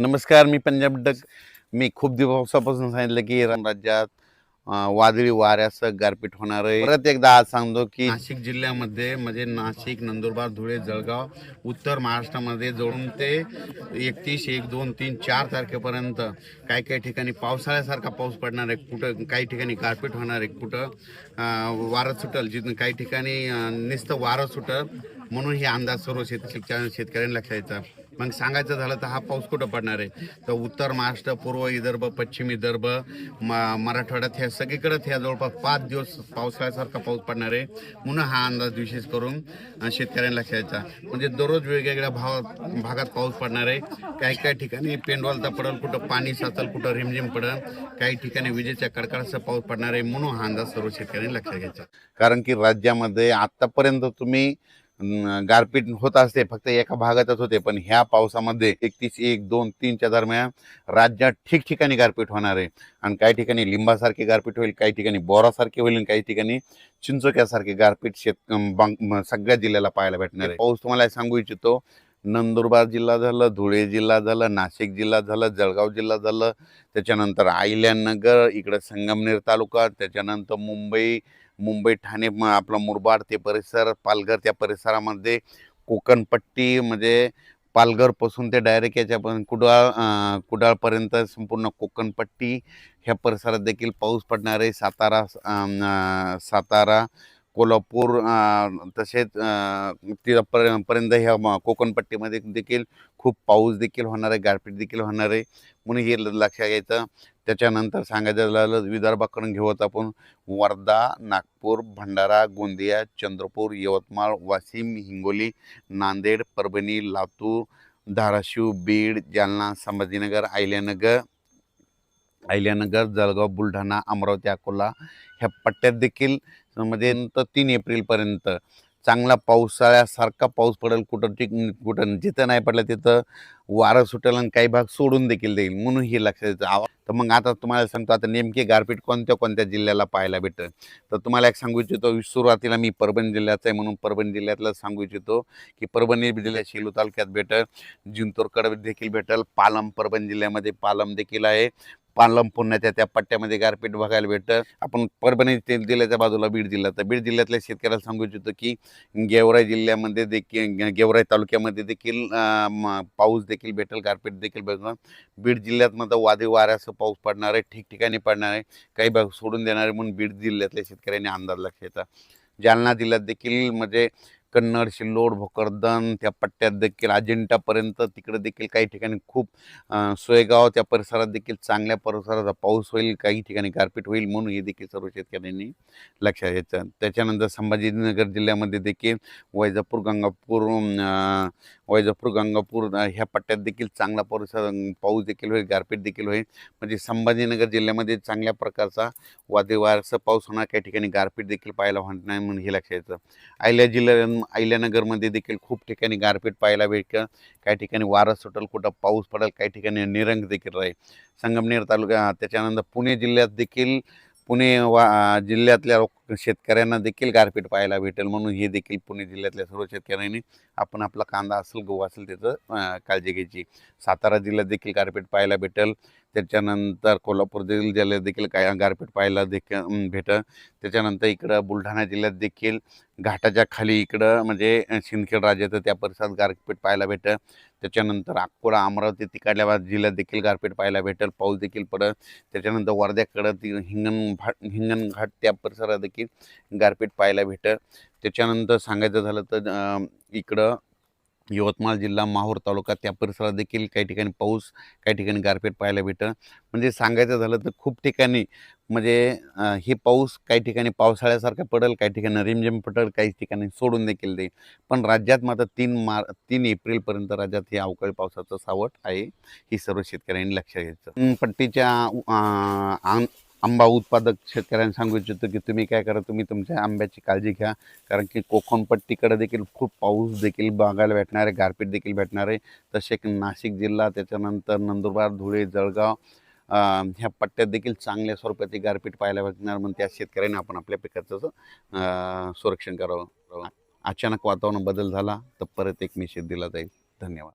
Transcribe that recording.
नमस्कार, मी पंजाब डक. मी खूप दिवसापासून सांगितलं की राज्यात वादळी वाऱ्यासह गारपीट होणार आहे. परत एकदा आज सांगतो की नाशिक जिल्ह्यामध्ये म्हणजे नाशिक, नंदुरबार, धुळे, जळगाव, उत्तर महाराष्ट्रामध्ये जोडून ते 31, 1, 2, 3, 4 तारखेपर्यंत काही काही ठिकाणी पावसाळ्यासारखा पाऊस पडणार आहे. कुठं काही ठिकाणी गारपीट होणार आहे, कुठं वारं सुटल, जिथून काही ठिकाणी नुसतं वारं सुटल. म्हणून हे अंदाज सर्व शेतकऱ्यांना लक्षात येतात. मग सांगायचं झालं तर हा पाऊस कुठं पडणार आहे, तर उत्तर महाराष्ट्र, पूर्व विदर्भ, पश्चिम विदर्भ, मराठवाड्यात ह्या सगळीकडे ह्या जवळपास 5 दिवस पावसाळ्यासारखा पाऊस पडणार आहे. म्हणून हा अंदाज विशेष करून शेतकऱ्यांना लक्षात यायचा. म्हणजे दररोज वेगवेगळ्या भागात पाऊस पडणार आहे. काही काही ठिकाणी पेंडवालता पडेल, कुठं पाणी साचल, कुठं रिमझिम पडेल, काही ठिकाणी विजेच्या कडकडासह पाऊस पडणार आहे. म्हणून हा अंदाज सर्व शेतकऱ्यांनी लक्षात घ्यायचा. कारण की राज्यामध्ये आतापर्यंत तुम्ही गारपीट होत असते, फक्त एका भागातच होते, पण ह्या पावसामध्ये 31, 1, 2, 3च्या दरम्यान राज्यात ठिकठिकाणी गारपीट होणार आहे. आणि काही ठिकाणी लिंबासारखी गारपीट होईल, काही ठिकाणी बोरासारखी होईल, काही ठिकाणी चिंचोक्यासारखी गारपीट सगळ्या जिल्ह्याला पाहायला भेटणार आहे. पाऊस तुम्हाला सांगू इच्छितो, नंदुरबार जिल्हा झालं, धुळे जिल्हा झालं, नाशिक जिल्हा झालं, जळगाव जिल्हा झालं, त्याच्यानंतर अहिल्यानगर, इकडं संगमनेर तालुका, त्याच्यानंतर मुंबई ठाणे, आपला मुरबाड ते परिसर, पालघर त्या परिसरामध्ये, कोकणपट्टी म्हणजे पालघरपासून ते डायरेक्ट याच्यापर्यंत कुडाळपर्यंत संपूर्ण कोकणपट्टी ह्या परिसरात देखील पाऊस पडणार आहे. सातारा, कोल्हापूर, तसेच तिथपर्यंत ह्या कोकणपट्टीमध्ये देखील खूप पाऊस देखील होणार आहे, गारपीट देखील होणार आहे. म्हणून हे लक्षात घ्यायचं. त्याच्यानंतर सांगायचं झालं विदर्भाकडून घेऊ आपण, वर्धा, नागपूर, भंडारा, गोंदिया, चंद्रपूर, यवतमाळ, वाशिम, हिंगोली, नांदेड, परभणी, लातूर, धाराशिव, बीड, जालना, संभाजीनगर, अहिल्यानगर, जळगाव, बुलढाणा, अमरावती, अकोला ह्या पट्ट्यात देखील म्हणजे 3 एप्रिलपर्यंत चांगला पावसाळ्यासारखा पाऊस पडेल. कुठं जिथं नाही पडलं तिथं वारं सुटेल आणि काही भाग सोडून देखील देईल. म्हणून हे लक्षात येतं. तर मग आता तुम्हाला सांगतो, आता नेमके गारपीट कोणत्या कोणत्या जिल्ह्याला पाहायला भेटेल. तर तुम्हाला एक सांगू इच्छितो, सुरुवातीला मी परभणी जिल्ह्याचा आहे म्हणून परभणी जिल्ह्यातलं सांगू इच्छितो की परभणी जिल्ह्यात सेलू तालुक्यात भेटेल, जिंतूरकडे देखील भेटेल, परभणी जिल्ह्यामध्ये पालम देखील आहे. पालम पुण्याच्या त्या पट्ट्यामध्ये गारपीट बघायला भेटतं. आपण परभणी जिल्ह्याच्या बाजूला बीड जिल्हा, तर बीड जिल्ह्यातल्या शेतकऱ्याला सांगू इच्छितो की गेवराई जिल्ह्यामध्ये देखील, गेवराई तालुक्यामध्ये देखील पाऊस देखील भेटेल, गारपीट देखील भेटणार. बीड जिल्ह्यात मात्र वादळी वाऱ्यासह पाऊस पडणार आहे, ठिकठिकाणी पडणार आहे, काही भाग सोडून देणार आहे. म्हणून बीड जिल्ह्यातल्या शेतकऱ्यांनी अंदाज लक्षात येतात. जालना जिल्ह्यात देखील म्हणजे कन्नड, सिल्लोड, भोकरदन त्या पट्ट्यात देखील अजिंठापर्यंत तिकडे देखील काही ठिकाणी खूप सोयगाव त्या परिसरात देखील चांगल्या परिसराचा पाऊस होईल, काही ठिकाणी गारपीट होईल. म्हणून हे देखील सर्व शेतकऱ्यांनी लक्षात घ्यायचं. त्याच्यानंतर संभाजीनगर जिल्ह्यामध्ये देखील वैजापूर, गंगापूर ह्या पट्ट्यात देखील चांगला पाऊस देखील होईल, गारपीट देखील होईल. म्हणजे संभाजीनगर जिल्ह्यामध्ये चांगल्या प्रकारचा वादळी वाऱ्यासह पाऊस होणार, काही ठिकाणी गारपीट देखील पाहायला होणार नाही. म्हणून हे लक्षात येतं. अहिल्यानगरमध्ये देखील खूप ठिकाणी गारपीट पाहायला भेटेल, काही ठिकाणी वारं सुटेल, कुठं पाऊस पडेल, काही ठिकाणी निरंग देखील राहील. संगमनेर तालुका, त्याच्यानंतर पुणे जिल्ह्यात देखील जिल्ह्यातल्या शेतकऱ्यांना देखील गारपीट पाहायला भेटेल. म्हणून हे देखील पुणे जिल्ह्यातल्या सर्व शेतकऱ्यांनी आपण आपला कांदा असेल, गहू असेल त्याचं काळजी घ्यायची. सातारा जिल्ह्यात देखील गारपीट पाहायला भेटेल. त्याच्यानंतर कोल्हापूर जिल्ह्यात देखील काय गारपीट पाहायला भेटेल. त्याच्यानंतर इकडं बुलढाणा जिल्ह्यात देखील घाटाच्या खाली इकडं म्हणजे सिंदखेड राजाचं त्या परिसरात गारपीट पाहायला भेटेल. त्याच्यानंतर अकोला, अमरावती तिकडल्या जिल्ह्यात देखील गारपीट पाहायला भेटेल, पाऊस देखील पडेल. त्याच्यानंतर वर्ध्याकडं हिंगणघाट त्या परिसरात देखील गारपीट पाहायला भेटेल. त्याच्यानंतर सांगायचं झालं तर इकडं यवतमाळ जिल्हा, माहूर तालुका त्या परिसरात देखील काही ठिकाणी पाऊस, काही ठिकाणी गारपीट पाहायला भेटेल. म्हणजे सांगायचं झालं तर खूप ठिकाणी म्हणजे हे पाऊस काही ठिकाणी पावसाळ्यासारखा पडेल, काही ठिकाणी रिमझिम पडेल, काही ठिकाणी सोडून देखील देईल. पण राज्यात मात्र 3 एप्रिलपर्यंत राज्यात हे अवकाळी पावसाचं सावट आहे. ही सर्व शेतकऱ्यांनी लक्षात घ्यायचं. पट्टीच्या आंबा उत्पादक शेतकऱ्यांना सांगू इच्छितो की तुम्ही काय करा, तुम्ही तुमच्या आंब्याची काळजी घ्या. कारण की कोकणपट्टीकडे देखील खूप पाऊस देखील बघायला भेटणार आहे, गारपीट देखील भेटणार आहे. तसे नाशिक जिल्हा, त्याच्यानंतर नंदुरबार, धुळे, जळगाव ह्या पट्ट्यात देखील चांगल्या स्वरूपाची गारपीट पाहायला भेटणार. म्हणून त्या शेतकऱ्यांनी आपण आपल्या पिकाचं संरक्षण करावं. अचानक वातावरण बदल झाला तर परत एक निषेध दिला जाईल. धन्यवाद.